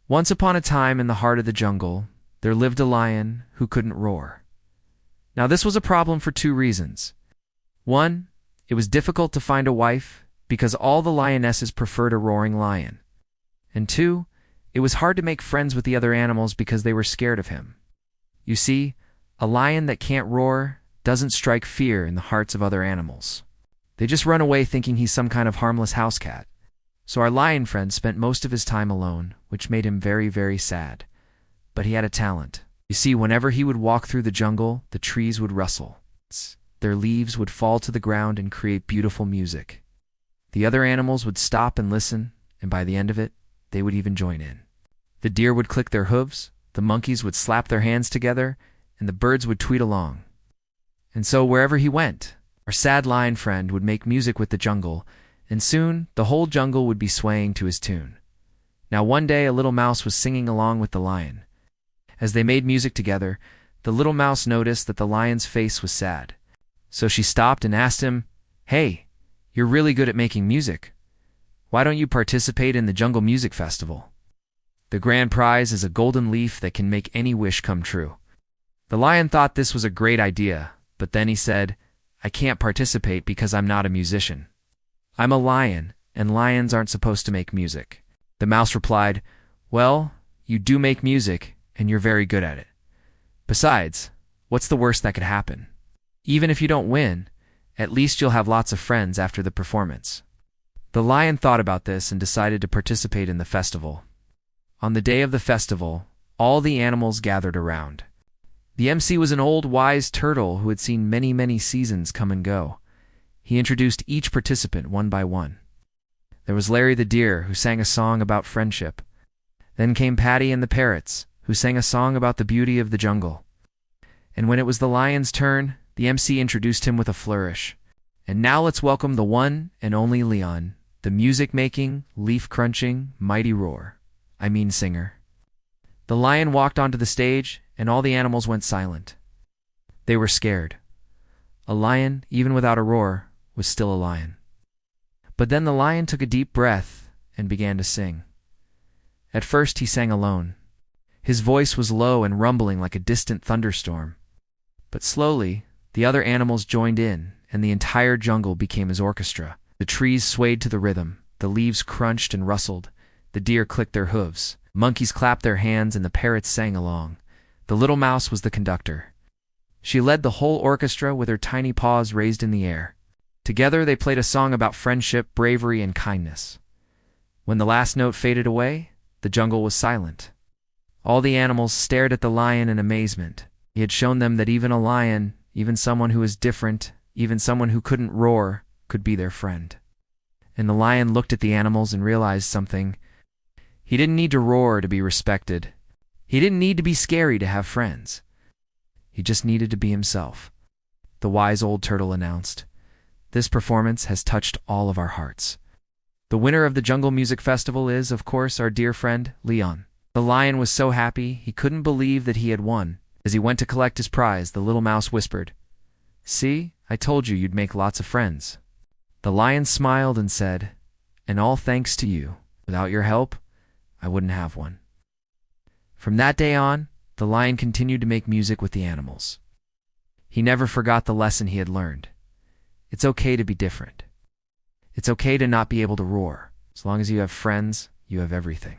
Once upon a time in the heart of the jungle, there lived a lion who couldn't roar. Now this was a problem for two reasons. One, it was difficult to find a wife because all the lionesses preferred a roaring lion. And two, it was hard to make friends with the other animals because they were scared of him. You see, a lion that can't roar doesn't strike fear in the hearts of other animals. They just run away thinking he's some kind of harmless house cat. So our lion friend spent most of his time alone, which made him very, very sad. But he had a talent. You see, whenever he would walk through the jungle, the trees would rustle. Their leaves would fall to the ground and create beautiful music. The other animals would stop and listen, and by the end of it, they would even join in. The deer would click their hooves, the monkeys would slap their hands together, and the birds would tweet along. And so wherever he went, our sad lion friend would make music with the jungle, and soon the whole jungle would be swaying to his tune. Now one day a little mouse was singing along with the lion. As they made music together, the little mouse noticed that the lion's face was sad. So she stopped and asked him, "Hey, you're really good at making music. Why don't you participate in the Jungle Music Festival? The grand prize is a golden leaf that can make any wish come true." The lion thought this was a great idea, but then he said, "I can't participate because I'm not a musician. I'm a lion, and lions aren't supposed to make music." The mouse replied, "Well, you do make music, and you're very good at it. Besides, what's the worst that could happen? Even if you don't win, at least you'll have lots of friends after the performance." The lion thought about this and decided to participate in the festival. On the day of the festival, all the animals gathered around. The MC was an old, wise turtle who had seen many, many seasons come and go. He introduced each participant one by one. There was Larry the deer, who sang a song about friendship. Then came Patty and the parrots, who sang a song about the beauty of the jungle. And when it was the lion's turn, the MC introduced him with a flourish. "And now let's welcome the one and only Leon, the music-making, leaf-crunching, mighty singer." The lion walked onto the stage, and all the animals went silent. They were scared. A lion, even without a roar, was still a lion. But then the lion took a deep breath and began to sing. At first he sang alone. His voice was low and rumbling like a distant thunderstorm. But slowly, the other animals joined in, and the entire jungle became his orchestra. The trees swayed to the rhythm, the leaves crunched and rustled, the deer clicked their hooves, monkeys clapped their hands, and the parrots sang along. The little mouse was the conductor. She led the whole orchestra with her tiny paws raised in the air. Together they played a song about friendship, bravery, and kindness. When the last note faded away, the jungle was silent. All the animals stared at the lion in amazement. He had shown them that even a lion, even someone who was different, even someone who couldn't roar, could be their friend. And the lion looked at the animals and realized something. He didn't need to roar to be respected. He didn't need to be scary to have friends. He just needed to be himself. The wise old turtle announced, "This performance has touched all of our hearts." The winner of the Jungle Music Festival is, of course, our dear friend, Leon. The lion was so happy he couldn't believe that he had won. As he went to collect his prize, the little mouse whispered, "See, I told you you'd make lots of friends." The lion smiled and said, "And all thanks to you. Without your help, I wouldn't have one." From that day on, the lion continued to make music with the animals. He never forgot the lesson he had learned. It's okay to be different. It's okay to not be able to roar. As long as you have friends, you have everything.